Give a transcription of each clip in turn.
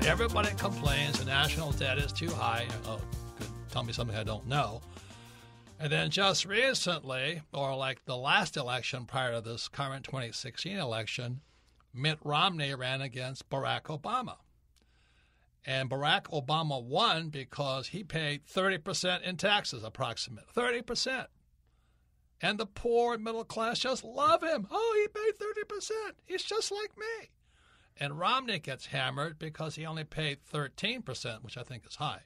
Everybody complains the national debt is too high. Oh, good. Tell me something I don't know. And then just recently, or like the last election prior to this current 2016 election, Mitt Romney ran against Barack Obama. And Barack Obama won because he paid 30% in taxes, approximately 30%. And the poor middle class just love him. Oh, he paid 30%. He's just like me. And Romney gets hammered because he only paid 13%, which I think is high.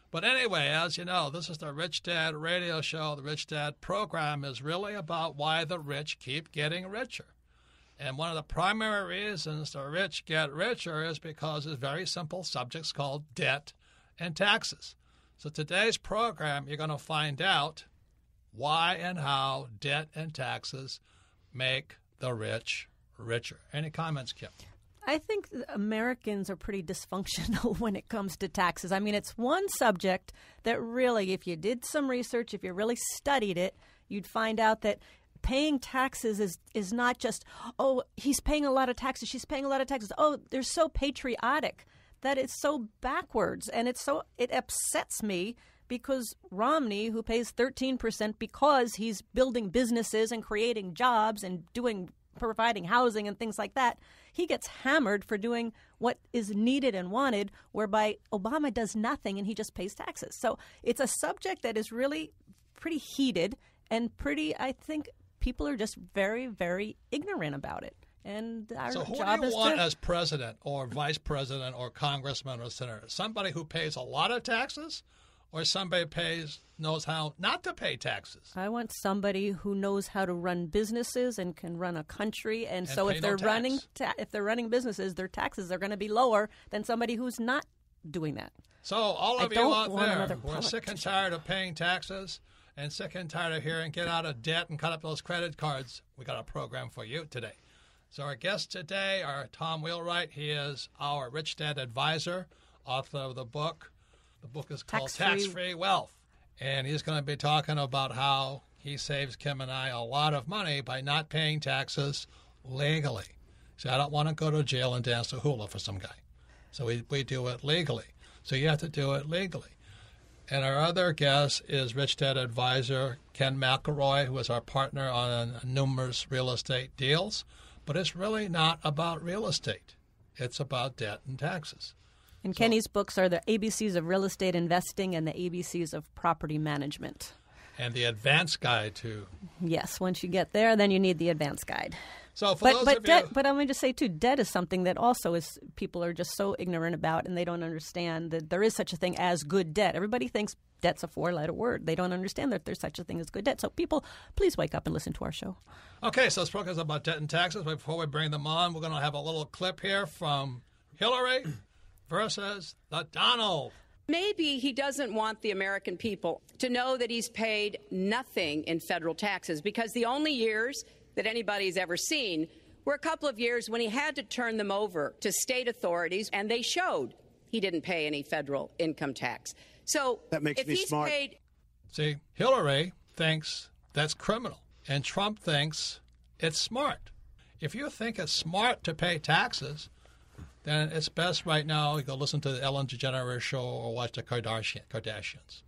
But anyway, as you know, this is the Rich Dad radio show. The Rich Dad program is really about why the rich keep getting richer. And one of the primary reasons the rich get richer is because of very simple subjects called debt and taxes. So today's program, you're going to find out why and how debt and taxes make the rich richer. Any comments, Kim? I think Americans are pretty dysfunctional when it comes to taxes. I mean, it's one subject that really, if you did some research, if you really studied it, you'd find out that paying taxes is not just, oh, he's paying a lot of taxes, she's paying a lot of taxes. Oh, they're so patriotic. That is so backwards. And it upsets me because Romney, who pays 13% because he's building businesses and creating jobs and providing housing and things like that, he gets hammered for doing what is needed and wanted, whereby Obama does nothing and he just pays taxes. So it's a subject that is really pretty heated and I think people are just very, very ignorant about it. And our so who job do you is want as president or vice president or congressman or senator? Somebody who pays a lot of taxes or somebody knows how not to pay taxes? I want somebody who knows how to run businesses and can run a country. And so if they're running businesses, their taxes are going to be lower than somebody who's not doing that. So all of you out there who are sick and tired of paying taxes and sick and tired of hearing get out of debt and cut up those credit cards, we got a program for you today. So our guest today are Tom Wheelwright. He is our Rich Dad advisor, author of the book. The book is called Tax-Free Wealth. And he's going to be talking about how he saves Kim and I a lot of money by not paying taxes legally. See, I don't want to go to jail and dance the hula for some guy. So we do it legally. So you have to do it legally. And our other guest is Rich Dad advisor Ken McElroy, who is our partner on numerous real estate deals. But it's really not about real estate. It's about debt and taxes. And Kenny's books are the ABCs of real estate investing and the ABCs of property management. And the advanced guide, too. Yes, once you get there, then you need the advanced guide. So for those of you... But I'm going to say, too, debt is something that also people are just so ignorant about, and they don't understand that there is such a thing as good debt. Everybody thinks debt's a four-letter word. They don't understand that there's such a thing as good debt. So people, please wake up and listen to our show. Okay, so this program is about debt and taxes. But before we bring them on, we're going to have a little clip here from Hillary versus the Donald. Maybe he doesn't want the American people to know that he's paid nothing in federal taxes, because the only years that anybody's ever seen were a couple of years when he had to turn them over to state authorities, and they showed he didn't pay any federal income tax. So that makes me smart. See, Hillary thinks that's criminal, and Trump thinks it's smart. If you think it's smart to pay taxes, then it's best right now you go listen to the Ellen DeGeneres show or watch the Kardashians.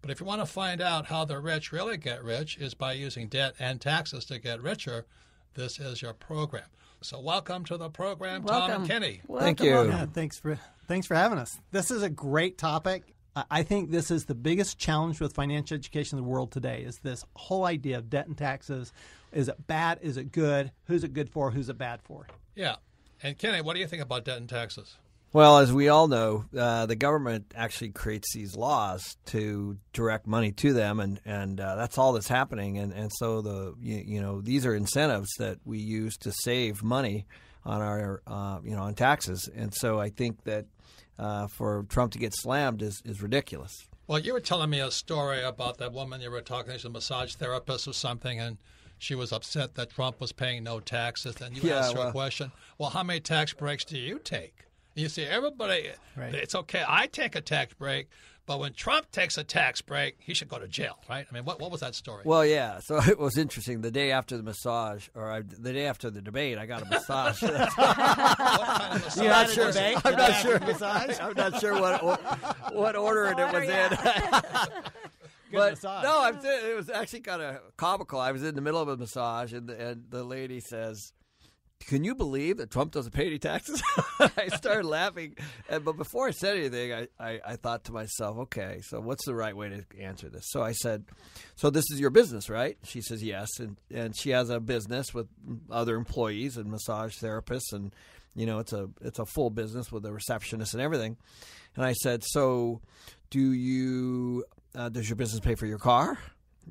But if you want to find out how the rich really get rich is by using debt and taxes to get richer, this is your program. So welcome to the program, Tom and Kenny. Thank you. Yeah, thanks for having us. This is a great topic. I think this is the biggest challenge with financial education in the world today is this whole idea of debt and taxes. Is it bad? Is it good? Who's it good for? Who's it bad for? Yeah. And Kenny, what do you think about debt and taxes? Well, as we all know, the government actually creates these laws to direct money to them, and that's all that's happening. And so these are incentives that we use to save money on our on taxes. And so I think that for Trump to get slammed is ridiculous. Well, you were telling me a story about that woman you were talking to. She's a massage therapist or something, and she was upset that Trump was paying no taxes. And you asked her a question, well, how many tax breaks do you take? And you see, everybody, It's okay. I take a tax break, But when Trump takes a tax break, he should go to jail, right? I mean, what was that story? Well, yeah. So it was interesting. The day after the massage, the day after the debate, I got a massage. What kind of massage You had a was it? debate? I'm not After sure. the massage? I'm not sure what order it was in. But massage. no, it was actually kind of comical. I was in the middle of a massage, and the lady says, "Can you believe that Trump doesn't pay any taxes?" I started laughing, but before I said anything, I thought to myself, "Okay, so what's the right way to answer this?" So I said, "So this is your business, right?" She says, "Yes," and she has a business with other employees and massage therapists, and it's a full business with a receptionist and everything. And I said, "So, do you?" Does your business pay for your car?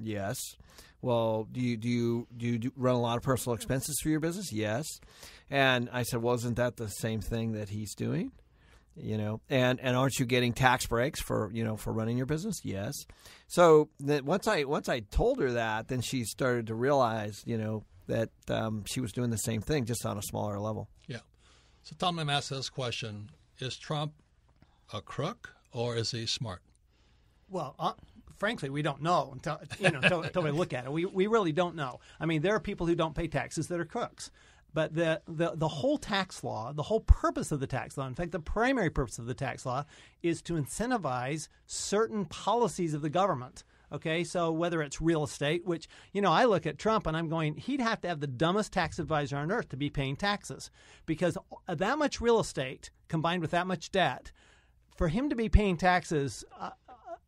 Yes. Well, do you run a lot of personal expenses for your business? Yes. And I said, well, isn't that the same thing that he's doing? And aren't you getting tax breaks for running your business? Yes. So that once I told her that, then she started to realize, that she was doing the same thing, just on a smaller level. Yeah. So Tom, I'm asking this question: is Trump a crook or is he smart? Well, frankly, we don't know until we look at it. We really don't know. I mean, there are people who don't pay taxes that are crooks. But the whole tax law, the whole purpose of the tax law, in fact, the primary purpose of the tax law is to incentivize certain policies of the government. Okay, so whether it's real estate, which, I look at Trump and I'm going, he'd have to have the dumbest tax advisor on earth to be paying taxes, because that much real estate combined with that much debt, for him to be paying taxes,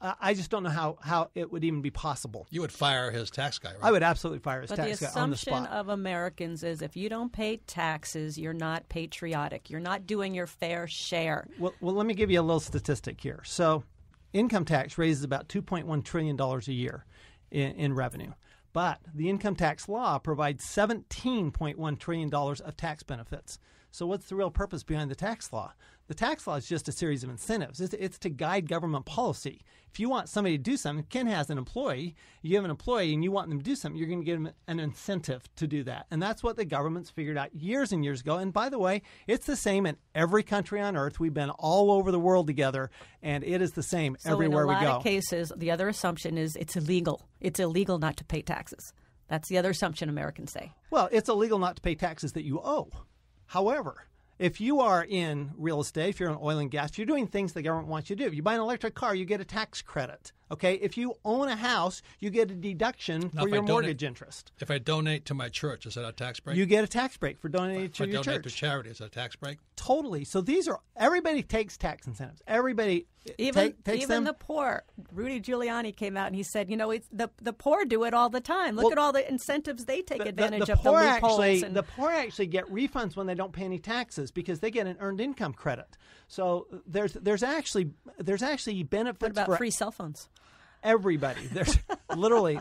I just don't know how it would even be possible. You would fire his tax guy, right? I would absolutely fire his But tax the guy on the assumption spot. of Americans is if you don't pay taxes, you're not patriotic. You're not doing your fair share. Well, let me give you a little statistic here. So income tax raises about $2.1 trillion a year in revenue. But the income tax law provides $17.1 trillion of tax benefits. So what's the real purpose behind the tax law? The tax law is just a series of incentives. It's to guide government policy. If you want somebody to do something, Ken has an employee, you have an employee and you want them to do something, you're going to give them an incentive to do that. And that's what the government's figured out years and years ago. And by the way, it's the same in every country on earth. We've been all over the world together, and it is the same everywhere we go. So in a lot of cases, the other assumption is it's illegal. It's illegal not to pay taxes. That's the other assumption Americans say. Well, it's illegal not to pay taxes that you owe. However, if you are in real estate, if you're in oil and gas, if you're doing things the government wants you to do, if you buy an electric car, you get a tax credit. Okay, if you own a house, you get a deduction for your mortgage interest. If I donate to my church, is that a tax break? You get a tax break for donating to your If I donate church. to charity, is that a tax break? Totally. So everybody takes tax incentives. Everybody Even takes them. the poor. Rudy Giuliani came out and he said, it's the poor do it all the time. Look at all the incentives they take advantage of, the loopholes. The poor actually get refunds when they don't pay any taxes because they get an earned income credit. So there's actually benefits. What about for free cell phones? Everybody. There's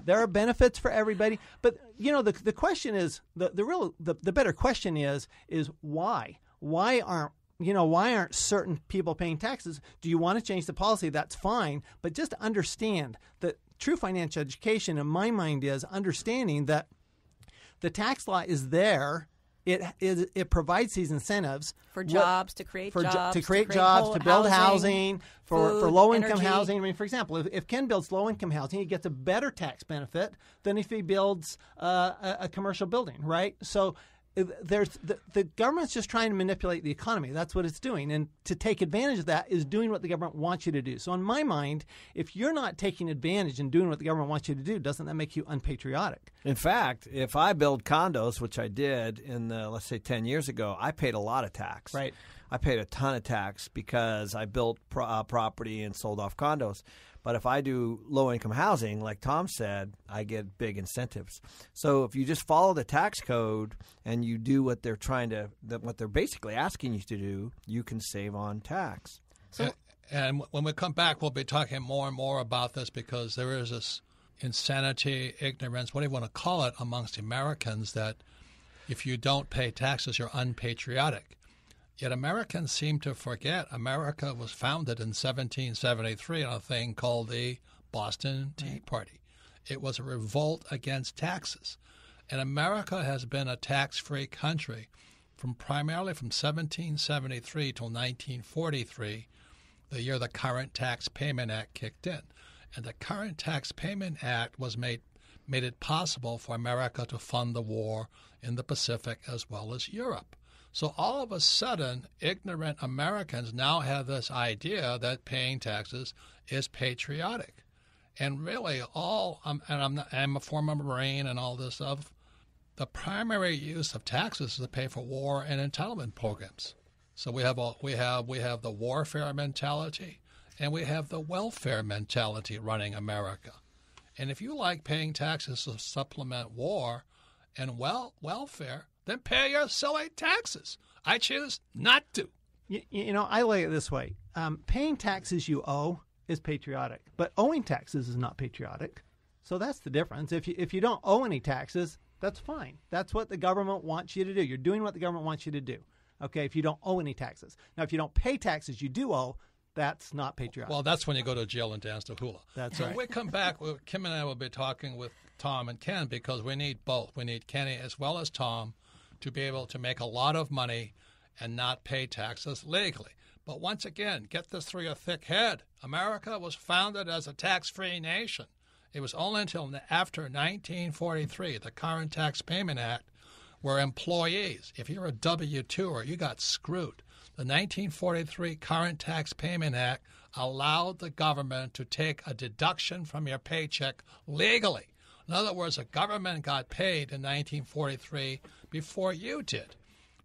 there are benefits for everybody. But the question is the better question is why? Why aren't certain people paying taxes? Do you want to change the policy? That's fine. But just understand that true financial education, in my mind, is understanding that the tax law is there. It provides these incentives for jobs, to create jobs, to build housing, for low-income energy. housing. I mean, for example, if Ken builds low-income housing, he gets a better tax benefit than if he builds a commercial building, right? So the government's just trying to manipulate the economy. That's what it's doing. And to take advantage of that is doing what the government wants you to do. So in my mind, if you're not taking advantage and doing what the government wants you to do, doesn't that make you unpatriotic? In fact, if I build condos, which I did let's say 10 years ago, I paid a lot of tax. Right. I paid a ton of tax because I built property and sold off condos. But if I do low-income housing, like Tom said, I get big incentives. So if you just follow the tax code and you do what they're what they're basically asking you to do, you can save on tax. And when we come back, we'll be talking more and more about this because there is this insanity, ignorance, what do you want to call it, amongst Americans that if you don't pay taxes, you're unpatriotic. Yet Americans seem to forget America was founded in 1773 on a thing called the Boston Tea Party. It was a revolt against taxes. And America has been a tax-free country primarily from 1773 till 1943, the year the Current Tax Payment Act kicked in. And the Current Tax Payment Act was made it possible for America to fund the war in the Pacific as well as Europe. So all of a sudden, ignorant Americans now have this idea that paying taxes is patriotic. And really, I'm a former Marine and all this stuff. The primary use of taxes is to pay for war and entitlement programs. So we have the warfare mentality, and we have the welfare mentality running America. And if you like paying taxes to supplement war and welfare, then pay your silly taxes. I choose not to. You know, I lay it this way. Paying taxes you owe is patriotic, but owing taxes is not patriotic. So that's the difference. If you don't owe any taxes, that's fine. That's what the government wants you to do. You're doing what the government wants you to do. Okay, if you don't owe any taxes. Now, if you don't pay taxes you do owe, that's not patriotic. Well, that's when you go to jail and dance to hula. That's so right. When we come back, Kim and I will be talking with Tom and Ken because we need both. We need Kenny as well as Tom to be able to make a lot of money and not pay taxes legally. But once again, get this through your thick head. America was founded as a tax-free nation. It was only until after 1943, the Current Tax Payment Act, where employees, if you're a W-2er, you got screwed. The 1943 Current Tax Payment Act allowed the government to take a deduction from your paycheck legally. In other words, the government got paid in 1943 before you did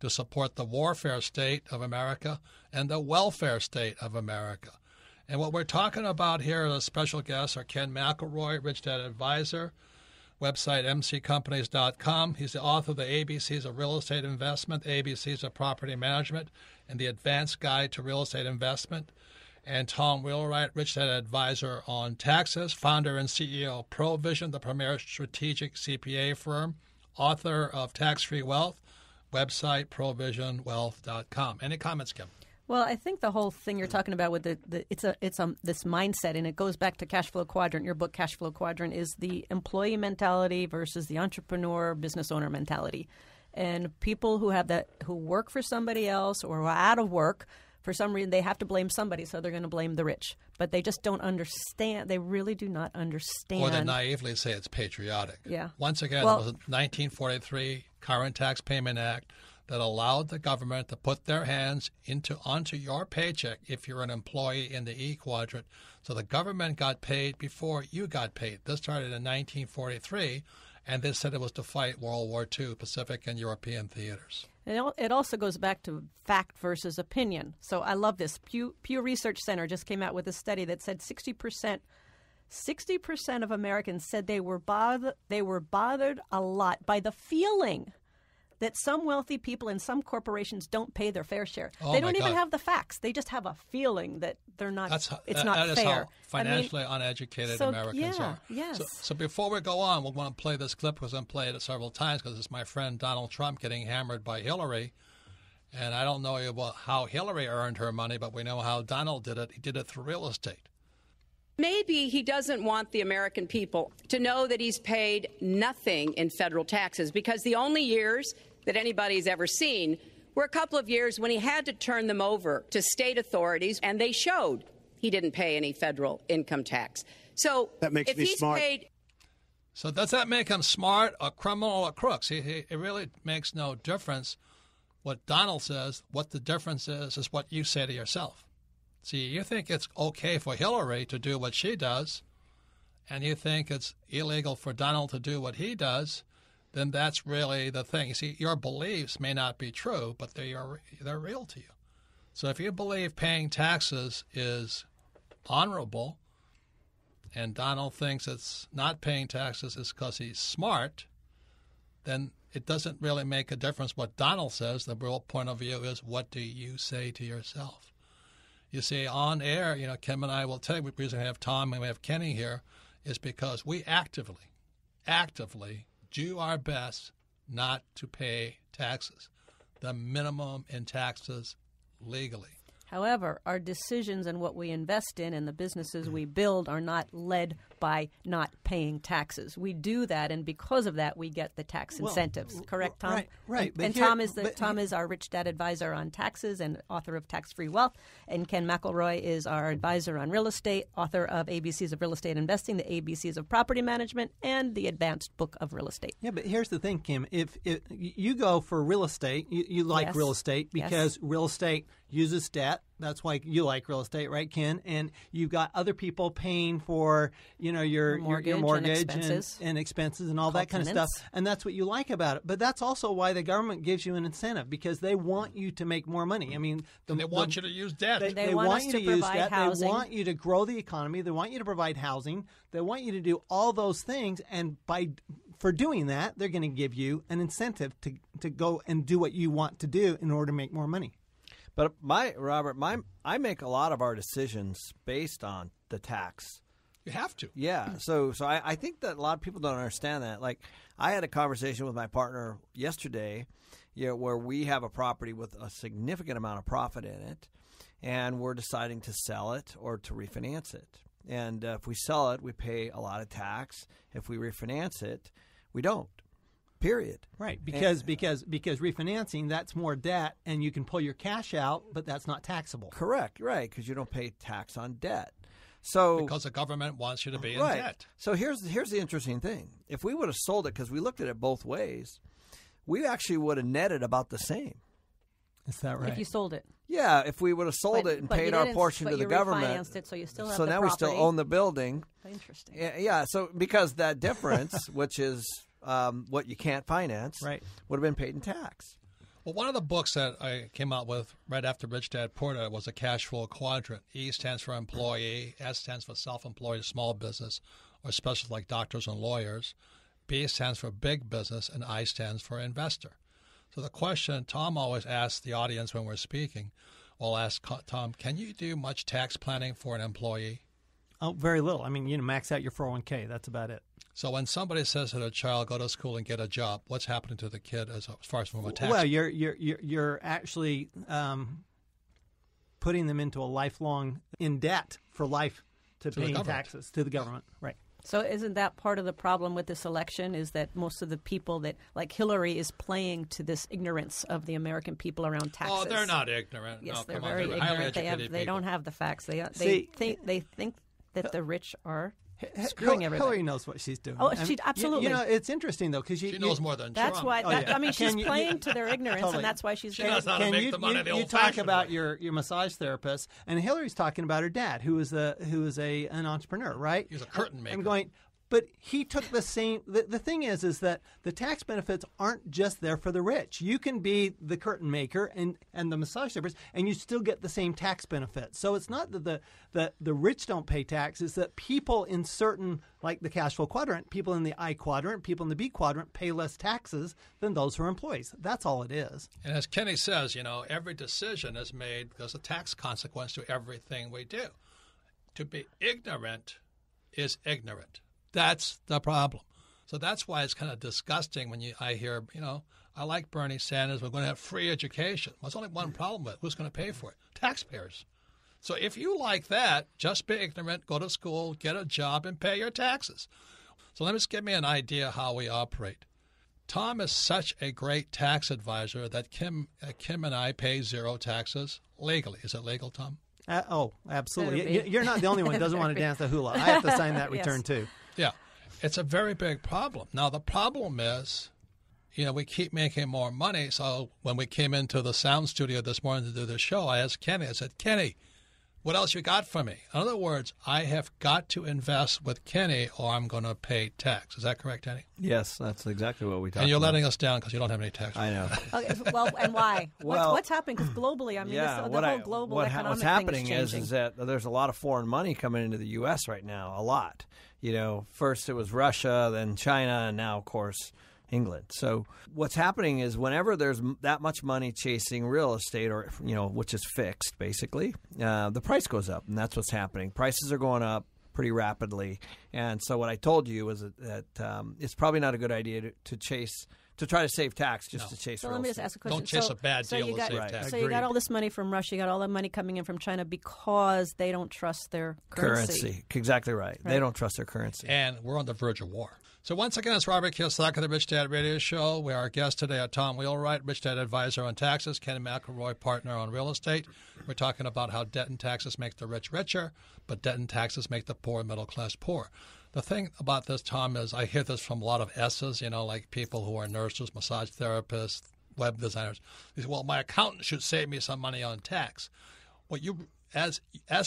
to support the warfare state of America and the welfare state of America. And what we're talking about here as special guests are Ken McElroy, Rich Dad Advisor, website mccompanies.com. He's the author of the ABCs of Real Estate Investment, ABCs of Property Management, and the Advanced Guide to Real Estate Investment. And Tom Wheelwright, Rich Dad Advisor on taxes, founder and CEO of ProVision, the premier strategic CPA firm, author of Tax-Free Wealth, website provisionwealth.com. Any comments, Kim? Well, I think the whole thing you're talking about with this mindset, and it goes back to Cash Flow Quadrant. Your book, Cash Flow Quadrant, is the employee mentality versus the entrepreneur, business owner mentality. And people who work for somebody else or who are out of work, for some reason they have to blame somebody, so they're going to blame the rich. But they just don't understand. They really do not understand. Or they naively say it's patriotic. Yeah. Once again, it was a 1943 Current Tax Payment Act that allowed the government to put their hands onto your paycheck if you're an employee in the E quadrant. So the government got paid before you got paid. This started in 1943, and they said it was to fight World War II, Pacific and European theaters. It also goes back to fact versus opinion. So I love this. Pew Research Center just came out with a study that said 60% of Americans said they were bothered a lot by the feeling that some wealthy people and some corporations don't pay their fair share. Oh, they don't even have the facts. They just have a feeling that they're not. It's not fair. That is how financially uneducated Americans are. Yes. So before we go on, we'll want to play this clip because I've played it several times because it's my friend Donald Trump getting hammered by Hillary. And I don't know about how Hillary earned her money, but we know how Donald did it. He did it through real estate. Maybe he doesn't want the American people to know that he's paid nothing in federal taxes, because the only years that anybody's ever seen were a couple of years when he had to turn them over to state authorities, and they showed he didn't pay any federal income tax. So that makes if me he's smart. So does that make him smart, a criminal, or a crook? See, it really makes no difference what Donald says. What the difference is what you say to yourself. See, you think it's okay for Hillary to do what she does, and you think it's illegal for Donald to do what he does, then that's really the thing. You see, your beliefs may not be true, but they're real to you. So if you believe paying taxes is honorable, and Donald thinks it's not paying taxes is because he's smart, then it doesn't really make a difference what Donald says. The real point of view is, what do you say to yourself? You see, on air, Kim and I will tell you, the reason we have Tom and we have Kenny here is because we actively do our best not to pay taxes, the minimum in taxes legally. However, our decisions and what we invest in and the businesses we build are not led by not paying taxes. We do that, and because of that, we get the tax incentives. Correct, Tom? Right. And Tom is our Rich Dad advisor on taxes and author of Tax-Free Wealth. And Ken McElroy is our advisor on real estate, author of ABCs of Real Estate Investing, the ABCs of Property Management, and the Advanced Book of Real Estate. Yeah, but here's the thing, Kim. If you go for real estate, you like Yes. real estate because real estate uses debt. That's why you like real estate, right, Ken? And you've got other people paying for, your Mortgage mortgage and expenses and all that kind of stuff. tenants. And that's what you like about it. But that's also why the government gives you an incentive, because they want you to make more money. I mean, And they want you to use debt. They want us you to to use provide debt. housing. They want you to grow the economy. They want you to provide housing. They want you to do all those things. And for doing that, they're going to give you an incentive to go and do what you want to do in order to make more money. But I make a lot of our decisions based on the tax. You have to. Yeah. So I think that a lot of people don't understand that. Like, I had a conversation with my partner yesterday, where we have a property with a significant amount of profit in it, and we're deciding to sell it or to refinance it. And if we sell it, we pay a lot of tax. If we refinance it, we don't. Period. Right, because refinancing, that's more debt, and you can pull your cash out, but that's not taxable. Correct. Right, because you don't pay tax on debt. So Because the government wants you to be in right. debt. So here's the interesting thing. If we would have sold it, because we looked at it both ways, we actually would have netted about the same. Is that right? If you sold it. Yeah, if we would have sold it and but paid you our didn't, portion but to the you government. refinanced it, so you still have So the now property. we still own the building. Interesting. Yeah, so because that difference, which is what you can't finance, Right. would have been paid in tax. Well, one of the books that I came out with right after Rich Dad Poor Dad was a cash flow quadrant. E stands for employee, S stands for self-employed, small business, or specialists like doctors and lawyers. B stands for big business, and I stands for investor. So the question Tom always asks the audience when we're speaking, I'll ask Tom, can you do much tax planning for an employee? Oh, very little. I mean, max out your 401k. That's about it. So when somebody says to their child, go to school and get a job, what's happening to the kid as far as from a tax? Well, you're actually putting them into a lifelong in debt for life to the paying government. taxes to the government. Right. So isn't that part of the problem with this election is that most of the people that, like Hillary, is playing to this ignorance of the American people around taxes? Oh, they're not ignorant. Yes, no, they're come on. very They're highly ignorant. educated They people. don't have the facts. They See- think that the rich are screwing everybody. Hillary knows what she's doing. Oh, I mean, she absolutely. it's interesting though because She knows more than That's Trump. why. Oh, yeah. I mean, she's Can you- playing to their ignorance, Totally. and that's why she's. She knows how to make the money the you talk old-fashioned about way. your massage therapist, and Hillary's talking about her dad, who is an entrepreneur, right? He's a curtain maker. I'm going, but he took the same. The thing is that the tax benefits aren't just there for the rich. You can be the curtain maker and the massage therapist, and you still get the same tax benefits. So it's not that the rich don't pay tax; it's that people in certain, like the cash flow quadrant, people in the I quadrant, people in the B quadrant, pay less taxes than those who are employees. That's all it is. And as Kenny says, every decision is made because of tax consequence to everything we do. To be ignorant is ignorant. That's the problem. So that's why it's kind of disgusting when I hear, I like Bernie Sanders. We're going to have free education. Well, there's only one problem with it. Who's going to pay for it? Taxpayers. So if you like that, just be ignorant, go to school, get a job, and pay your taxes. So let me just give me an idea how we operate. Tom is such a great tax advisor that Kim and I pay zero taxes legally. Is it legal, Tom? Absolutely. Better be. You're not the only one who doesn't want to dance the hula. I have to sign that return Yes. too. Yeah. It's a very big problem. Now, the problem is, we keep making more money. So when we came into the sound studio this morning to do the show, I asked Kenny, I said, Kenny, what else you got for me? In other words, I have got to invest with Kenny or I'm going to pay tax. Is that correct, Kenny? Yes, that's exactly what we talked about. And you're letting us down because you don't have any tax. I know. Okay, well, and why? Well- what's happening? Because globally, I mean, Yeah, the whole global economic what's thing happening is changing. is that there's a lot of foreign money coming into the U.S. right now, a lot. First it was Russia, then China, and now, of course, England. So what's happening is whenever there's that much money chasing real estate, or which is fixed, basically, the price goes up, and that's what's happening. Prices are going up pretty rapidly, and so what I told you was that it's probably not a good idea to chase to try to save tax just to chase So real let me just estate. ask a question. Don't chase So- a bad so deal you to got- save Right. tax. So you got all this money from Russia, you got all that money coming in from China because they don't trust their currency. Exactly right. They don't trust their currency. And we're on the verge of war. So once again, it's Robert Kiyosaki of the Rich Dad Radio Show. We are our guest today are Tom Wheelwright, Rich Dad Advisor on taxes, Kenny McElroy, partner on real estate. We're talking about how debt and taxes make the rich richer, but debt and taxes make the poor middle class poor. The thing about this, Tom, is I hear this from a lot of S's, like people who are nurses, massage therapists, web designers. They say, well, my accountant should save me some money on tax. Well, you as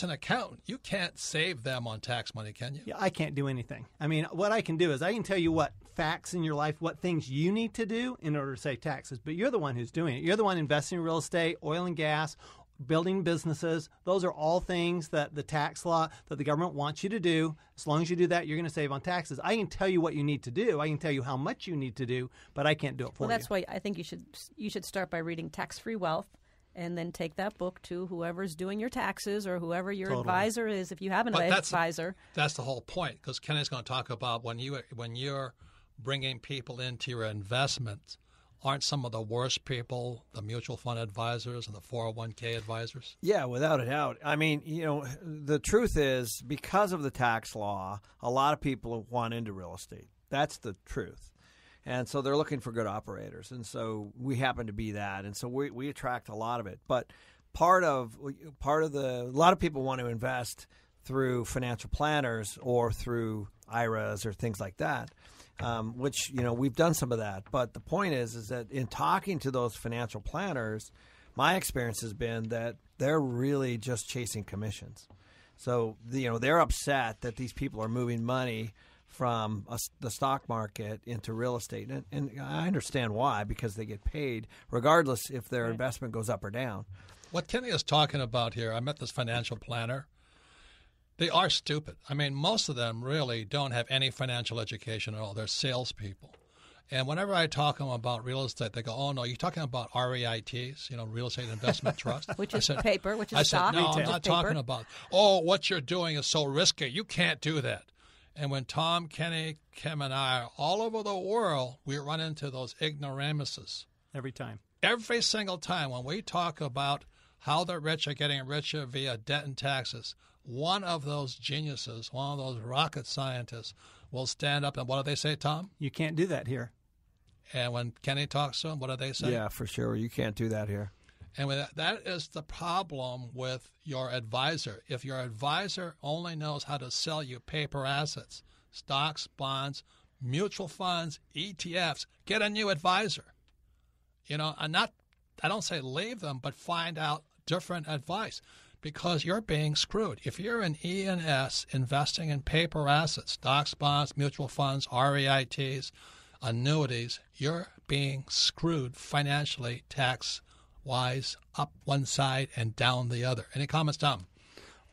an accountant, you can't save them on tax money, can you? Yeah, I can't do anything. I mean, what I can do is I can tell you what facts in your life, what things you need to do in order to save taxes. But you're the one who's doing it. You're the one investing in real estate, oil and gas, building businesses. Those are all things that the tax law, that the government wants you to do. As long as you do that, you're going to save on taxes. I can tell you what you need to do. I can tell you how much you need to do, but I can't do it for you. Well, that's why I think you should start by reading Tax-Free Wealth, and then take that book to whoever's doing your taxes or whoever your advisor is. If you have an advisor, that's the whole point. Because Kenny's going to talk about when you're bringing people into your investments, aren't some of the worst people the mutual fund advisors and the 401k advisors? Yeah, without a doubt. I mean, the truth is, because of the tax law, a lot of people want into real estate. That's the truth. And so they're looking for good operators. And so we happen to be that. And so we attract a lot of it. But a lot of people want to invest through financial planners or through IRAs or things like that, which, we've done some of that. But the point is that in talking to those financial planners, my experience has been that they're really just chasing commissions. So, they're upset that these people are moving money from the stock market into real estate. And I understand why, because they get paid regardless if their investment goes up or down. What Kenny is talking about here, I met this financial planner. They are stupid. I mean, most of them really don't have any financial education at all. They're salespeople. And whenever I talk to them about real estate, they go, oh, no, you're talking about REITs, Real Estate Investment Trust. which is paper, which is I stock. said, no, which I'm is not paper. talking about, what you're doing is so risky. You can't do that. And when Tom, Kenny, Kim, and I are all over the world, we run into those ignoramuses. Every time. Every single time when we talk about how the rich are getting richer via debt and taxes, one of those geniuses, one of those rocket scientists will stand up and what do they say, Tom? You can't do that here. And when Kenny talks to them, what do they say? Yeah, for sure. You can't do that here. And that is the problem with your advisor. If your advisor only knows how to sell you paper assets, stocks, bonds, mutual funds, ETFs, get a new advisor. I don't say leave them, but find out different advice because you're being screwed. If you're an E&S investing in paper assets, stocks, bonds, mutual funds, REITs, annuities, you're being screwed financially, tax-wise, up one side and down the other. Any comments, Tom?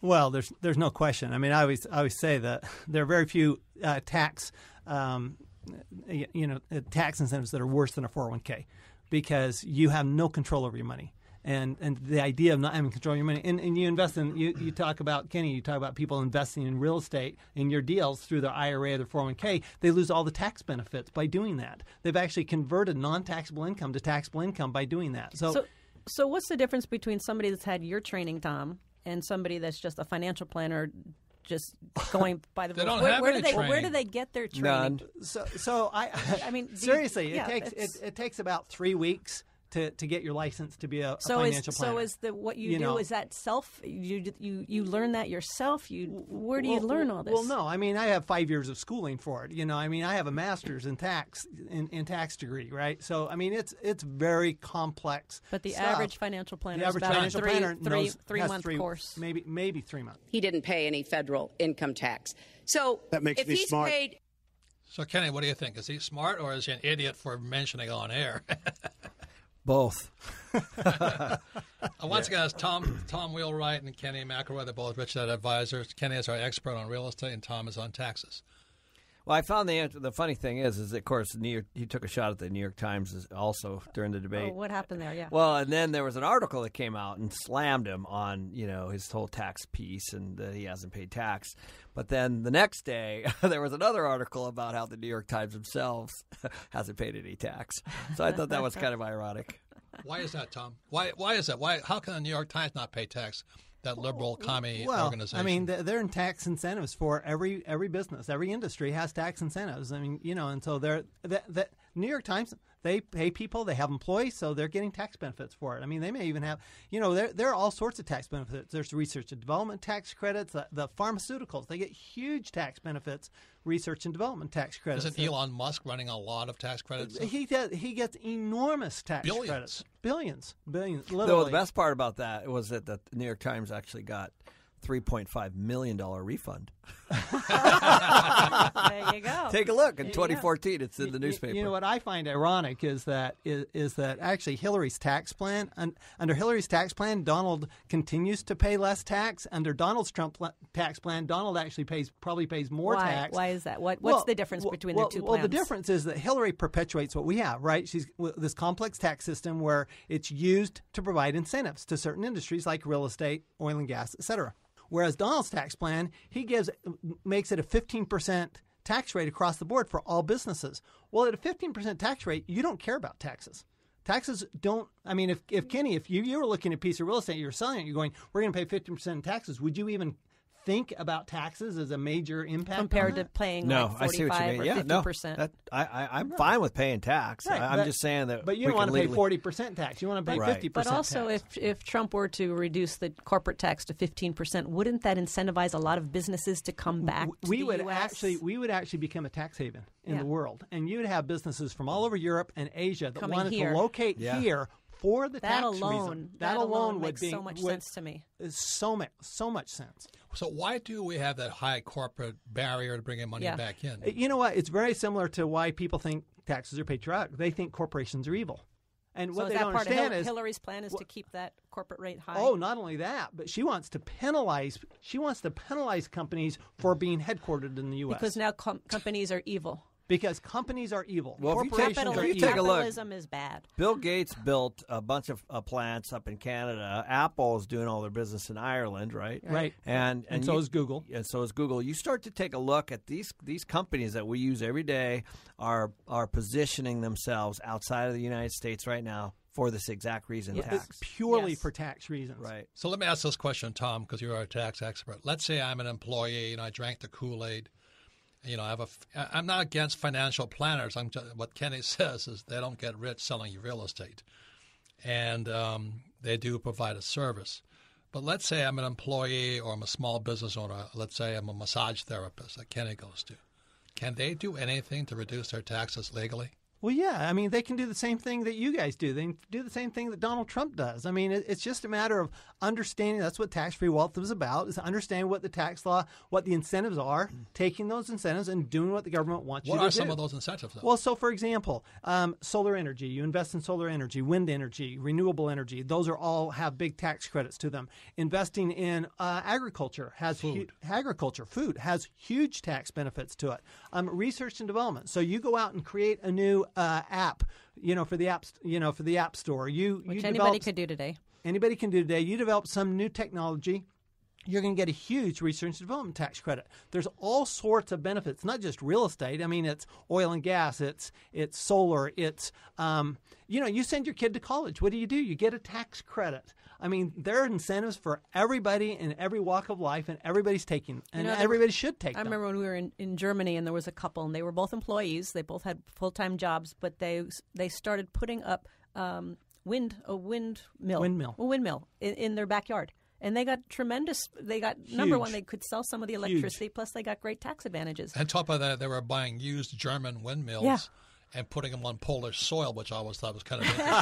Well, there's no question. I mean, I always say that there are very few tax incentives that are worse than a 401k because you have no control over your money. And the idea of not having control of your money, and you invest in, you talk about, Kenny, you talk about people investing in real estate in your deals through their IRA or their 401k, they lose all the tax benefits by doing that. They've actually converted non-taxable income to taxable income by doing that. So what's the difference between somebody that's had your training, Tom, and somebody that's just a financial planner just going by the They rules? don't have any Where training. do they get their training? None. So I mean, seriously, yeah, it takes about 3 weeks to get your license to be a So financial planner. So is what you do, is that self? You learn that yourself? Where do you learn all this? Well, no. I mean, I have 5 years of schooling for it. I mean, I have a master's in tax degree, right? So, I mean, it's very complex. But the stuff. average financial planner The is average about financial planner knows, three has month course. maybe 3 months. He didn't pay any federal income tax. So That makes if me he's smart. paid So, Kenny, what do you think? Is he smart or is he an idiot for mentioning on air? Both. Once again, it's Tom Wheelwright and Kenny McElroy. They're both Rich Dad Advisors. Kenny is our expert on real estate, and Tom is on taxes. Well, I found the answer. The funny thing is of course, he took a shot at the New York Times also during the debate. Oh, what happened there? Yeah. Well, and then there was an article that came out and slammed him on, his whole tax piece and that he hasn't paid tax. But then the next day, there was another article about how the New York Times themselves hasn't paid any tax. So I thought that was kind of ironic. Why is that, Tom? Why is that? How can the New York Times not pay tax? That liberal commie organization. I mean, they're in tax incentives for every business. Every industry has tax incentives. I mean, and so the New York Times, they pay people, they have employees, so they're getting tax benefits for it. I mean, they may even have, there are all sorts of tax benefits. There's research and development tax credits. The pharmaceuticals, they get huge tax benefits. Research and development tax credits. Isn't Elon Musk running a lot of tax credits? He gets enormous tax credits. Billions. Literally. Though the best part about that was that the New York Times actually got $3.5 million refund. There you go. Take a look. In 2014, it's in the newspaper. You know what I find ironic is that actually Hillary's tax plan, under Hillary's tax plan, Donald continues to pay less tax. Under Donald Trump's tax plan, Donald actually probably pays more tax. Why is that? What's the difference between the two plans? Well, the difference is that Hillary perpetuates what we have, right? She's this complex tax system where it's used to provide incentives to certain industries like real estate, oil and gas, et cetera. Whereas Donald's tax plan, he makes it a 15% tax rate across the board for all businesses. Well, at a 15% tax rate, you don't care about taxes. Taxes don't. I mean, if Kenny, if you were looking at a piece of real estate, you're selling it, you're going, we're going to pay 15% in taxes. Would you even think about taxes as a major impact compared to paying like 45 or 50%? No, I'm fine with paying tax. Right, I'm just saying that. But you don't want to pay 40% tax. You want to pay 50% But also, tax. if Trump were to reduce the corporate tax to 15%, wouldn't that incentivize a lot of businesses to come back to the U.S.? We would actually become a tax haven in the world, and you would have businesses from all over Europe and Asia that wanted to locate here. For the tax reason. That alone makes so much sense to me. So much sense. So why do we have that high corporate barrier to bringing money back in? You know what? It's very similar to why people think taxes are patriotic. They think corporations are evil. And what they don't understand is Hillary's plan is to keep that corporate rate high. Oh, not only that, but she wants to penalize companies for being headquartered in the U.S. Because now companies are evil. Because companies are evil. Well, if you take a look, capitalism is bad. Bill Gates built a bunch of plants up in Canada. Apple is doing all their business in Ireland, right? Right. And so is Google. And so is Google. You start to take a look at these companies that we use every day are positioning themselves outside of the United States right now for this exact reason, tax. Purely for tax reasons. Right. So let me ask this question, Tom, because you're a tax expert. Let's say I'm an employee and I drank the Kool-Aid. I'm not against financial planners. What Kenny says is they don't get rich selling you real estate, and they do provide a service. But let's say I'm an employee or I'm a small business owner. Let's say I'm a massage therapist that Kenny goes to. Can they do anything to reduce their taxes legally? Well, yeah. I mean, they can do the same thing that you guys do. They can do the same thing that Donald Trump does. I mean, it's just a matter of understanding. That's what tax-free wealth is about, is understanding what the tax law, what the incentives are, taking those incentives and doing what the government wants you to do. What are some of those incentives, though? Well, so, for example, solar energy. You invest in solar energy, wind energy, renewable energy. Those are all have big tax credits to them. Investing in agriculture has food has huge tax benefits to it. Research and development. So you go out and create a new app, for the app store. Which anybody could do today. Anybody can do today. You develop some new technology, you're going to get a huge research and development tax credit. There's all sorts of benefits, not just real estate. I mean, it's oil and gas, it's solar, it's you send your kid to college. What do? You get a tax credit. I mean, there are incentives for everybody in every walk of life, and everybody's taking, and everybody should take them. I remember when we were in Germany, and there was a couple, and they were both employees. They both had full-time jobs, but they started putting up a windmill in their backyard. And they got number one, they could sell some of the electricity, plus they got great tax advantages. On top of that, they were buying used German windmills and putting them on Polish soil, which I always thought was kind of interesting.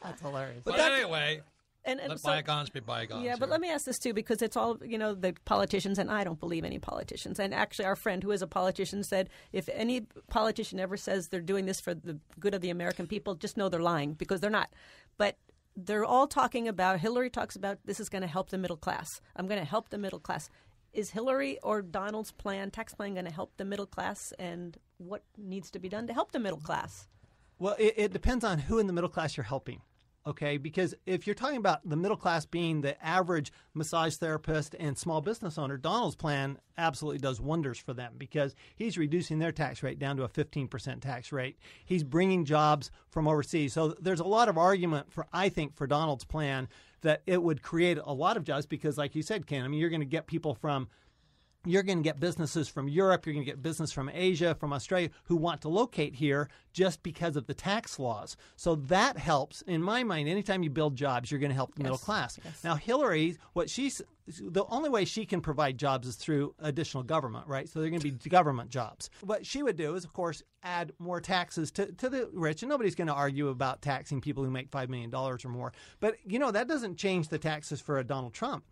That's hilarious. But anyway, let bygones be bygones. Yeah, but let me ask this, too, because it's all, the politicians, and I don't believe any politicians. And actually, our friend who is a politician said, if any politician ever says they're doing this for the good of the American people, just know they're lying, because they're not. But they're all talking about, Hillary talks about, this is going to help the middle class. I'm going to help the middle class. is Hillary or Donald's tax plan, going to help the middle class, and what needs to be done to help the middle class? Well, it depends on who in the middle class you're helping. Okay, because if you're talking about the middle class being the average massage therapist and small business owner, Donald's plan absolutely does wonders for them because he's reducing their tax rate down to a 15% tax rate. He's bringing jobs from overseas. So there's a lot of argument I think, for Donald's plan that it would create a lot of jobs because, like you said, Ken, I mean, you're going to get businesses from Europe, you're going to get business from Asia, from Australia, who want to locate here just because of the tax laws. So that helps. In my mind, anytime you build jobs, you're going to help the middle class. Yes. Now, Hillary, the only way she can provide jobs is through additional government, right? So they're going to be government jobs. What she would do is, of course, add more taxes to the rich, and nobody's going to argue about taxing people who make $5 million or more. But, that doesn't change the taxes for a Donald Trump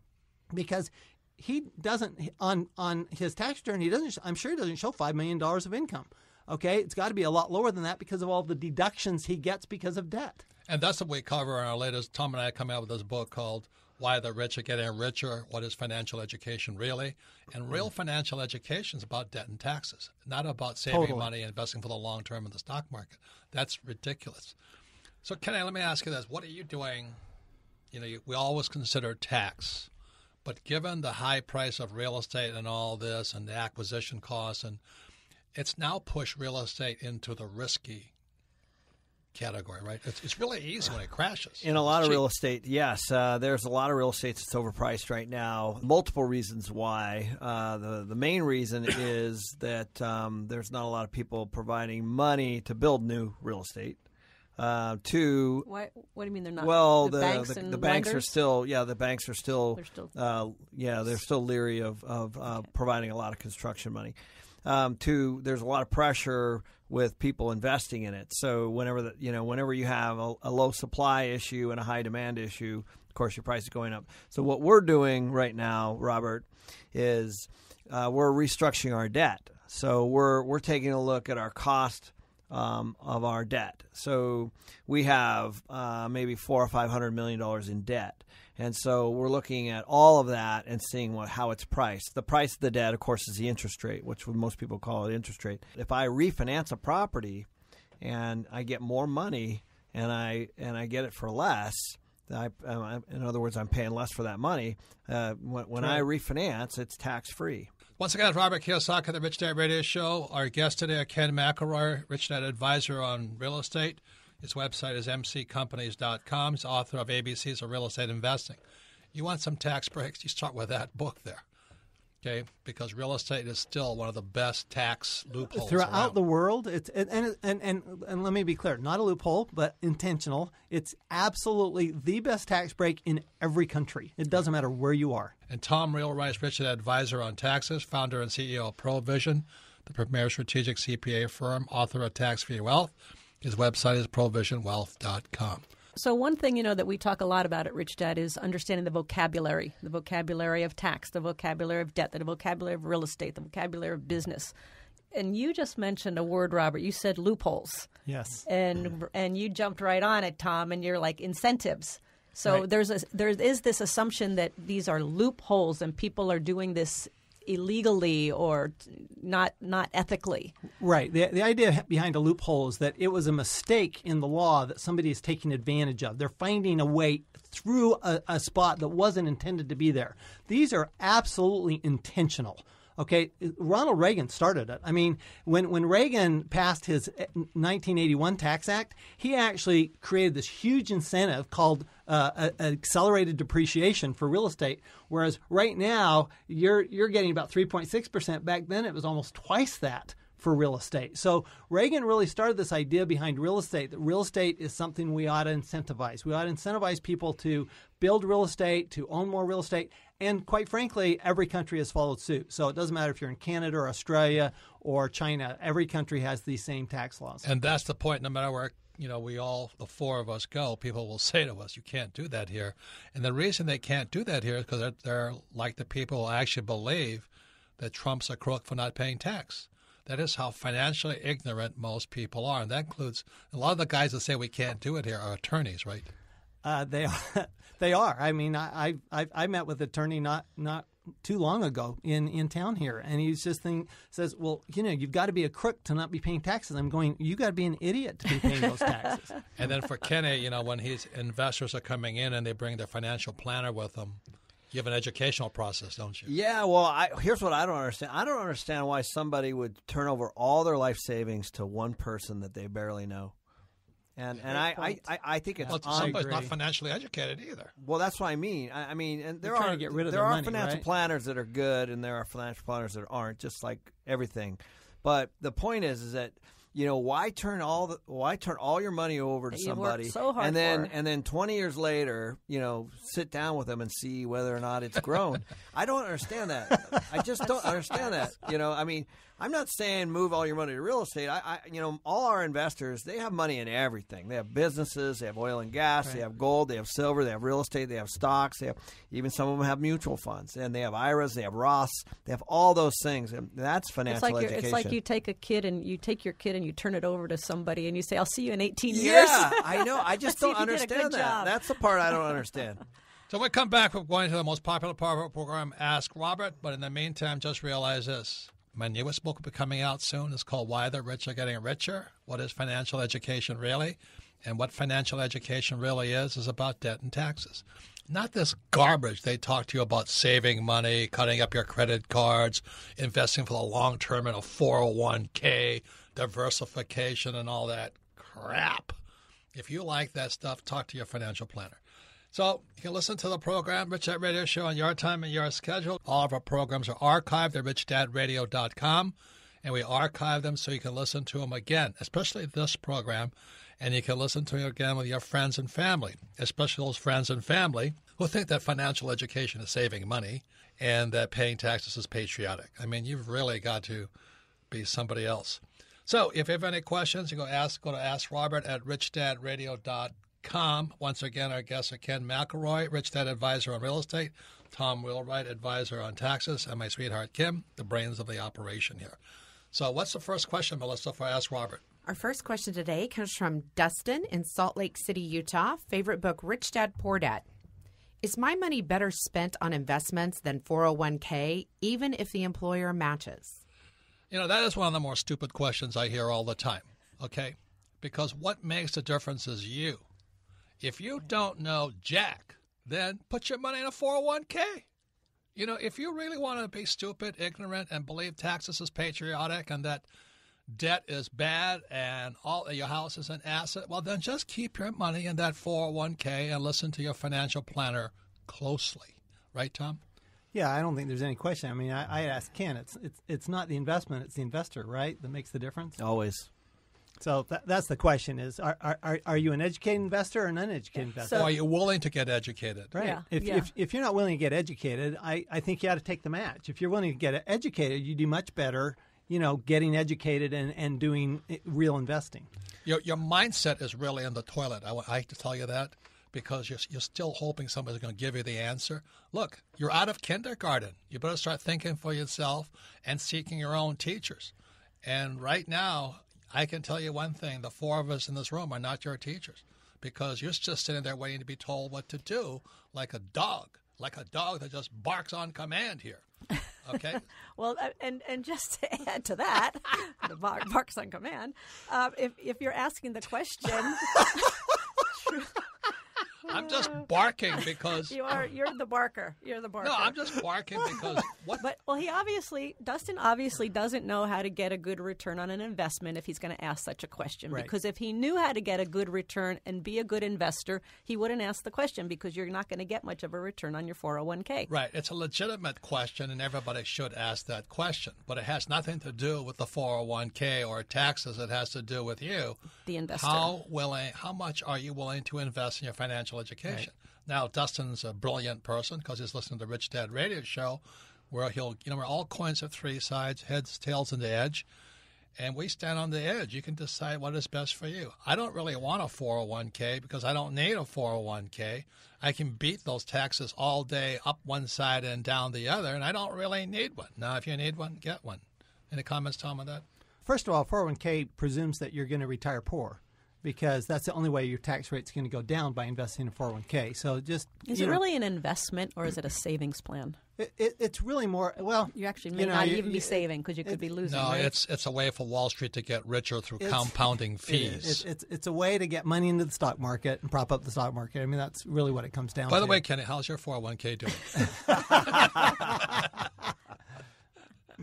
because he doesn't on his tax return. I'm sure he doesn't show $5 million of income. Okay, it's got to be a lot lower than that because of all the deductions he gets because of debt. And that's what we cover in our latest. Tom and I come out with this book called "Why the Rich Are Getting Richer: What is Financial Education Really?" And real financial education is about debt and taxes, not about saving money and investing for the long term in the stock market. That's ridiculous. So, Kenny, let me ask you this: what are you doing? We always consider tax. But given the high price of real estate and all this and the acquisition costs, and it's now pushed real estate into the risky category, right? It's really easy when it crashes. In a lot of real estate, yes. There's a lot of real estate that's overpriced right now. Multiple reasons why. The main reason is that there's not a lot of people providing money to build new real estate. What do you mean they're not? Well, the banks are still, the banks are still, they're still leery of providing a lot of construction money. Two, there's a lot of pressure with people investing in it. So whenever you have a low supply issue and a high demand issue, of course your price is going up. So what we're doing right now, Robert, is we're restructuring our debt. So we're taking a look at our cost of our debt. So we have maybe $400 or $500 million in debt. And so we're looking at all of that and seeing how it's priced. The price of the debt, of course, is the interest rate, which most people call it interest rate. If I refinance a property and I get more money and I get it for less, in other words, I'm paying less for that money. When I refinance, it's tax-free. Once again, Robert Kiyosaki, the Rich Dad Radio Show. Our guest today, Ken McElroy, Rich Dad Advisor on real estate. His website is mccompanies.com. He's author of ABCs of Real Estate Investing. You want some tax breaks? You start with that book there, okay? Because real estate is still one of the best tax loopholes throughout around. the world. It's and let me be clear, not a loophole, but intentional. It's absolutely the best tax break in every country. It doesn't matter where you are. And Tom Reelrice, Rich Dad Advisor on taxes, founder and CEO of ProVision, the premier strategic CPA firm, author of Tax-Free Wealth. His website is provisionwealth.com. So one thing, that we talk a lot about at Rich Dad is understanding the vocabulary of tax, the vocabulary of debt, the vocabulary of real estate, the vocabulary of business. And you just mentioned a word, Robert. You said loopholes. Yes. And you jumped right on it, Tom, and you're like incentives. So right. there is this assumption that these are loopholes and people are doing this illegally or not ethically. Right. The idea behind a loophole is that it was a mistake in the law that somebody is taking advantage of. They're finding a way through a spot that wasn't intended to be there. These are absolutely intentional. Okay, Ronald Reagan started it. I mean, when Reagan passed his 1981 Tax Act, he actually created this huge incentive called accelerated depreciation for real estate. Whereas right now you're getting about 3.6%. Back then it was almost twice that for real estate. So Reagan really started this idea behind real estate, that real estate is something we ought to incentivize. We ought to incentivize people to build real estate, to own more real estate. And quite frankly, every country has followed suit. So it doesn't matter if you're in Canada or Australia or China. Every country has these same tax laws. And that's the point. No matter where the four of us go, people will say to us, you can't do that here. And the reason they can't do that here is because they're like the people who actually believe that Trump's a crook for not paying tax. That is how financially ignorant most people are. And that includes a lot of the guys that say we can't do it here are attorneys, right? They are. They are. I mean, I met with an attorney not too long ago in town here, and he's just says, well, you've got to be a crook to not be paying taxes. I'm going, you got to be an idiot to be paying those taxes. And then for Kenny, when his investors are coming in and they bring their financial planner with them, you have an educational process, don't you? Yeah, well, here's what I don't understand. I don't understand why somebody would turn over all their life savings to one person that they barely know. And I think it's somebody's not financially educated either. Well, that's what I mean. I mean, and there trying to get rid of their money, financial right? planners that are good, and there are financial planners that aren't. Just like everything. But the point is that why turn all your money over to somebody, so hard and then 20 years later, sit down with them and see whether or not it's grown. I don't understand that. I just don't understand that. I mean, I'm not saying move all your money to real estate. All our investors, they have money in everything. They have businesses, they have oil and gas, They have gold, they have silver, they have real estate, they have stocks, even some of them have mutual funds, and they have IRAs, they have Roths, they have all those things, and that's financial education. It's like you take your kid and you turn it over to somebody and you say, I'll see you in 18 years. Yeah, I know. I just don't understand that. Job. That's the part I don't understand. So when we come back, we're going to the most popular part of our program, Ask Robert. But in the meantime, just realize this. My newest book will be coming out soon. It's called Why the Rich Are Getting Richer. What is financial education really? And what financial education really is about debt and taxes. Not this garbage they talk to you about saving money, cutting up your credit cards, investing for the long term in a 401k, diversification, and all that crap. If you like that stuff, talk to your financial planner. So you can listen to the program, Rich Dad Radio Show, on your time and your schedule. All of our programs are archived at richdadradio.com, and we archive them so you can listen to them again, especially this program, and you can listen to it again with your friends and family, especially those friends and family who think that financial education is saving money and that paying taxes is patriotic. I mean, you've really got to be somebody else. So if you have any questions, you go to AskRobert at richdadradio.com. Once again, our guests are Ken McElroy, Rich Dad Advisor on Real Estate, Tom Wheelwright, Advisor on Taxes, and my sweetheart Kim, the brains of the operation here. So what's the first question, Melissa, for Ask Robert? Our first question today comes from Dustin in Salt Lake City, Utah. Favorite book, Rich Dad, Poor Dad. Is my money better spent on investments than 401k, even if the employer matches? That is one of the more stupid questions I hear all the time, okay? Because what makes the difference is you. If you don't know jack, then put your money in a 401k. If you really want to be stupid, ignorant, and believe taxes is patriotic and that debt is bad and all your house is an asset, well, then just keep your money in that 401k and listen to your financial planner closely. Right, Tom? Yeah, I don't think there's any question. I mean, I asked Ken. It's not the investment; it's the investor, right, that makes the difference. Always. So that's the question: is are you an educated investor or an uneducated investor? So are you willing to get educated? Right. Yeah. If you're not willing to get educated, I think you ought to take the match. If you're willing to get educated, you do much better. Getting educated and doing real investing. Your mindset is really in the toilet. I hate to tell you that. Because you're still hoping somebody's going to give you the answer. Look, you're out of kindergarten. You better start thinking for yourself and seeking your own teachers. And right now, I can tell you one thing. The four of us in this room are not your teachers because you're just sitting there waiting to be told what to do like a dog that just barks on command here. Okay? Well, and just to add to that, the barks on command, if you're asking the question... I'm just barking because you're the barker. You're the barker. No, I'm just barking because what? But Dustin obviously doesn't know how to get a good return on an investment if he's going to ask such a question. Right. Because if he knew how to get a good return and be a good investor, he wouldn't ask the question because you're not going to get much of a return on your 401k. Right. It's a legitimate question, and everybody should ask that question. But it has nothing to do with the 401k or taxes. It has to do with you, the investor. How much are you willing to invest in your financial education? Right. Now, Dustin's a brilliant person because he's listening to Rich Dad Radio Show, where we're all coins of three sides, heads, tails, and the edge, and we stand on the edge. You can decide what is best for you. I don't really want a 401k because I don't need a 401k. I can beat those taxes all day up one side and down the other, and I don't really need one. Now, if you need one, get one. Any comments, Tom, on that? First of all, 401k presumes that you're going to retire poor. because that's the only way your tax rate's going to go down, by investing in 401k. So just Is it really an investment or is it a savings plan? It's really more, well, You actually may not even be saving because you could be losing. No, right? it's a way for Wall Street to get richer through compounding fees. It's a way to get money into the stock market and prop up the stock market. I mean, that's really what it comes down to. By the way, Kenny, how's your 401k doing?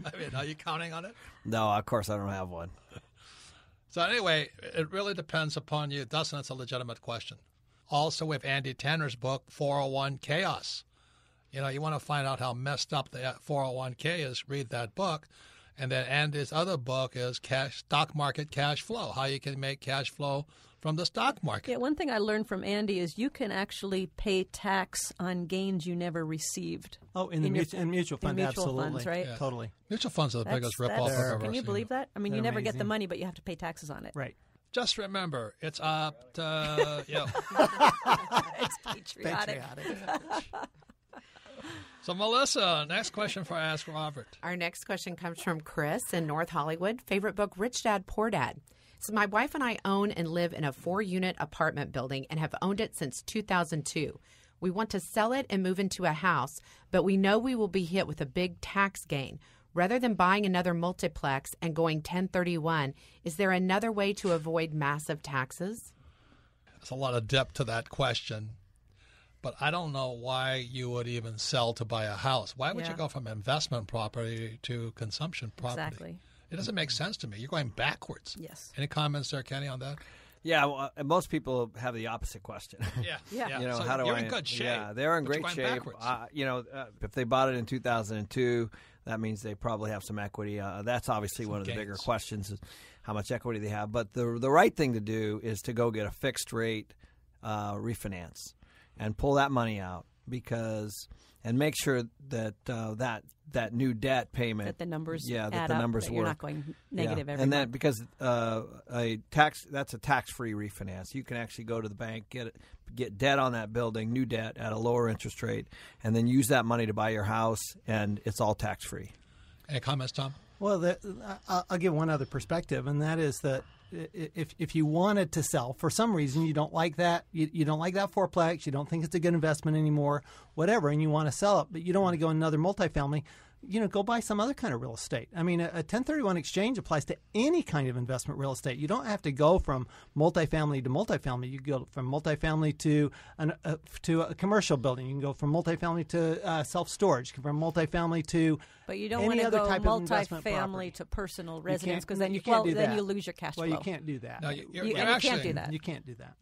I mean, are you counting on it? No, of course I don't have one. So anyway, it really depends upon you. Dustin, it's a legitimate question. Also, with Andy Tanner's book, 401 Chaos. You know, you want to find out how messed up the 401k is, read that book. And then Andy's other book is Stock Market Cash Flow, how you can make cash flow from the stock market. Yeah, one thing I learned from Andy is you can actually pay tax on gains you never received. Oh, in mutual funds, absolutely. Funds, right? Yeah. Totally. Mutual funds are the biggest ripoff I've ever seen. Can you believe that? I mean, They're you never get the amazing. money, but you have to pay taxes on it. Right. Just remember, it's up to you. It's patriotic. So, Melissa, next question for Ask Robert. Our next question comes from Chris in North Hollywood. Favorite book, Rich Dad, Poor Dad. So my wife and I own and live in a 4-unit apartment building and have owned it since 2002. We want to sell it and move into a house, but we know we will be hit with a big tax gain. Rather than buying another multiplex and going 1031, is there another way to avoid massive taxes? There's a lot of depth to that question. But I don't know why you would even sell to buy a house. Why would you go from investment property to consumption property? Exactly. It doesn't make sense to me. You're going backwards. Yes. Any comments there, Kenny, on that? Yeah, well, most people have the opposite question. Yeah. You know, So how do you're I? in good shape. Yeah, they're in but you're great going shape. backwards. If they bought it in 2002, that means they probably have some equity. That's obviously one of the bigger gains. questions: is how much equity they have. But the right thing to do is to go get a fixed rate refinance and pull that money out and make sure that that new debt payment That the numbers that add the up, numbers that work. you're not going negative every and month. then because that's a tax-free refinance. You can actually go to the bank, get debt on that building, new debt at a lower interest rate, and then use that money to buy your house, and it's all tax-free. Any comments, Tom? Well, I'll give one other perspective, and that is that if you wanted to sell for some reason, you don't like that, you don't like that fourplex, you don't think it's a good investment anymore, whatever, and you want to sell it, but you don't want to go in another multifamily, go buy some other kind of real estate. I mean, a 1031 exchange applies to any kind of investment real estate. You don't have to go from multifamily to multifamily. You go from multifamily to a commercial building. You can go from multifamily to self-storage, from multifamily to But you don't any want to other go type of investment property. multifamily to personal residence because then you can't do then that. you lose your cash flow. Well, you can't do that. No, you you're can't actually, do that. You can't do that.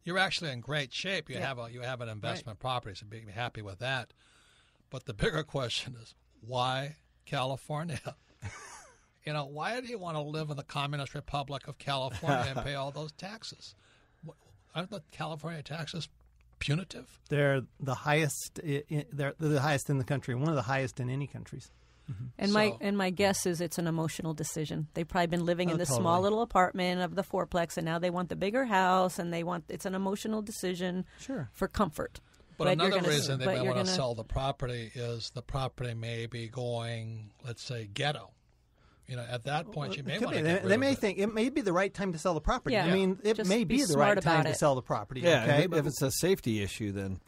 You're actually in great shape. You have an investment property, so be happy with that. But the bigger question is, why California? Why do you want to live in the Communist Republic of California and pay all those taxes? Aren't the California taxes punitive? They're the highest. They're the highest in the country. One of the highest in any countries. And my guess is it's an emotional decision. They've probably been living in this totally. small little apartment of the fourplex, and now they want the bigger house, and it's an emotional decision for comfort. But another reason they may want to sell the property is the property may be going, let's say, ghetto. At that point, you may want to get rid They of may it. think it may be the right time to sell the property. Yeah. I mean, it Just may be be the smart right time about to it. sell the property. Yeah, okay, if it's a safety issue, then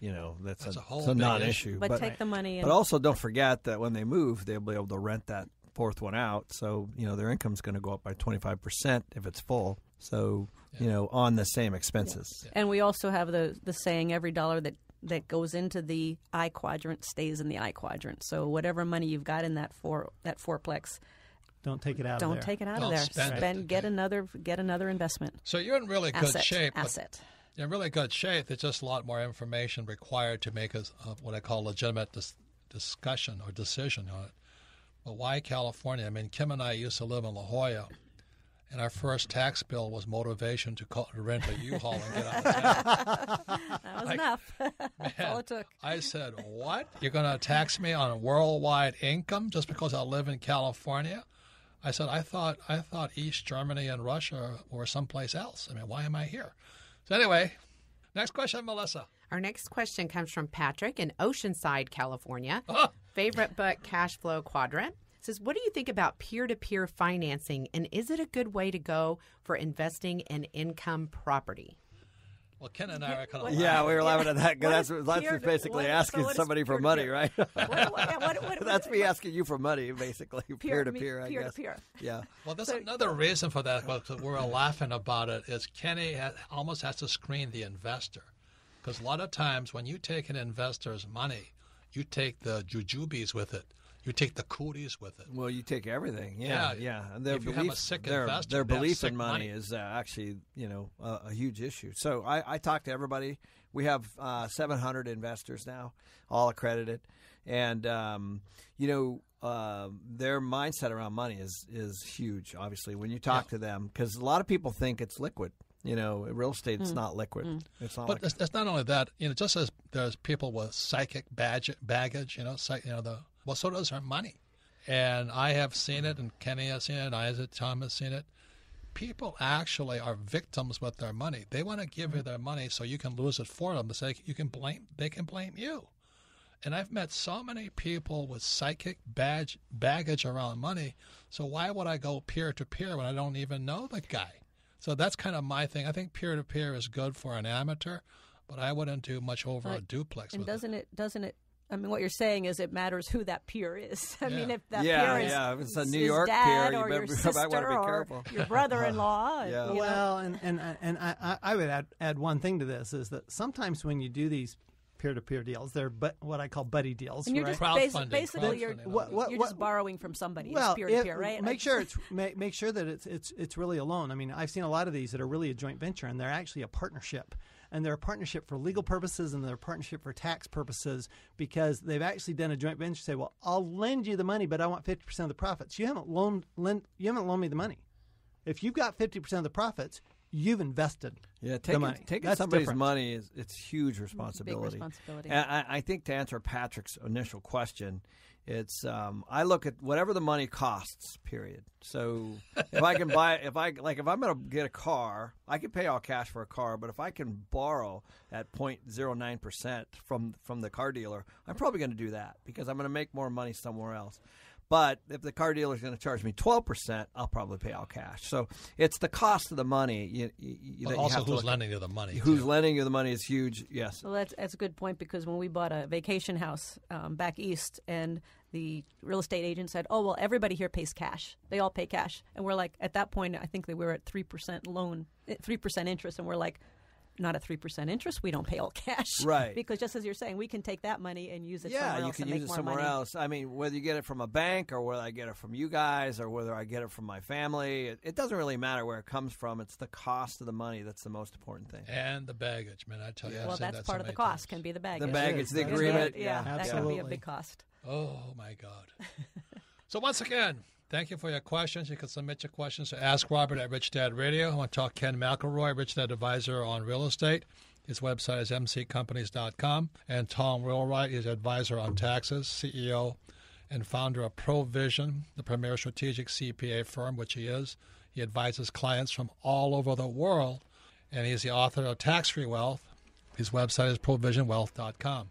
that's a whole it's a big non-issue. But take the money. But also, don't forget that when they move, they'll be able to rent that fourth one out. So their income's going to go up by 25% if it's full. So on the same expenses. And we also have the saying, every dollar that goes into the I quadrant stays in the I quadrant. So whatever money you've got in that fourplex, don't take it out of don't there. take it out Don't of there. spend it. Get another investment. So you're in really good shape. but Asset. You're in really good shape. There's just a lot more information required to make what I call legitimate discussion or decision on it. But why California? I mean, Kim and I used to live in La Jolla, and our first tax bill was motivation to rent a U-Haul and get out of town. That was enough. That's all it took. I said, what? You're going to tax me on a worldwide income just because I live in California? I said, I thought East Germany and Russia were someplace else. I mean, why am I here? So anyway, next question, Melissa. Our next question comes from Patrick in Oceanside, California. Oh. Favorite book, Cash Flow Quadrant. says, what do you think about peer-to-peer financing, and is it a good way to go for investing in income property? Well, Ken and I are kind of Yeah, we were laughing at that. That's peer- basically what- asking so what is somebody for money, peer-to-peer? right? That's me asking you for money, basically. Peer-to-peer, I guess. Peer-to-peer. Yeah. Well, there's another reason for that. We're laughing about it. Is Kenny almost has to screen the investor, because a lot of times when you take an investor's money, you take the jujubes with it. You take the cooties with it. Well, you take everything. Yeah. And If you have a sick investor, their they have belief sick in money is actually, a huge issue. So I talk to everybody. We have 700 investors now, all accredited, and their mindset around money is huge. Obviously, when you talk to them, because a lot of people think it's liquid. Real estate is not liquid. It's not. But it's not only that. Just as there's people with psychic baggage. Well, so does our money. And I have seen it, and Kenny has seen it, and Isaac Tom has seen it. People actually are victims with their money. They want to give you their money so you can lose it for them. They can blame you. And I've met so many people with psychic baggage around money. So why would I go peer-to-peer when I don't even know the guy? So that's kind of my thing. I think peer-to-peer is good for an amateur, but I wouldn't do much over a duplex. And with doesn't it? I mean, what you're saying is it matters who that peer is. I mean, if that peer is if it's a New his York dad peer, or you your might sister want to be or careful. your brother-in-law. Yeah. Well, and I would add one thing to this is that sometimes when you do these peer-to-peer deals, they're what I call buddy deals, and you're right? just basically you're just borrowing from somebody. Well, it's peer-to-peer, right? Make sure that it's really a loan. I mean, I've seen a lot of these that are really a joint venture, and they're actually a partnership. And they're a partnership for legal purposes, and they're a partnership for tax purposes, because they've actually done a joint venture. Say, well, I'll lend you the money, but I want 50% of the profits. You haven't loaned me the money. If you've got 50% of the profits, you've invested the money. Taking That's somebody's different. money it's huge responsibility. It's a big responsibility. And I think to answer Patrick's initial question, it's I look at whatever the money costs. Period. So if I can if I'm going to get a car, I can pay all cash for a car. But if I can borrow at 0.09% from the car dealer, I'm probably going to do that because I'm going to make more money somewhere else. But if the car dealer is going to charge me 12%, I'll probably pay all cash. So it's the cost of the money. But also, who's lending you the money? Who's lending you the money is huge. Yes. Well, that's a good point, because when we bought a vacation house back east, and the real estate agent said, "Oh, well, everybody here pays cash. They all pay cash," and we're like, at that point, I think we were at 3% loan, 3% interest, and we're like, not at 3% interest, we don't pay all cash. Right. Because just as you're saying, we can take that money and use it somewhere else. Yeah, you can and make use it more somewhere money. else. I mean, whether you get it from a bank or whether I get it from you guys or whether I get it from my family, it doesn't really matter where it comes from. It's the cost of the money that's the most important thing. And the baggage, man. I tell you. I've Well, said that's that part so of the many cost, times. can be the baggage. The baggage, the That's agreement. right. Yeah, that can be a Absolutely. big cost. Oh, my God. So once again, thank you for your questions. You can submit your questions to AskRobert@RichDadRadio. I want to talk Ken McElroy, Rich Dad Advisor on real estate. His website is mccompanies.com. And Tom Wheelwright is advisor on taxes, CEO and founder of Provision, the premier strategic CPA firm, which he is. He advises clients from all over the world, and he's the author of Tax Free Wealth. His website is provisionwealth.com.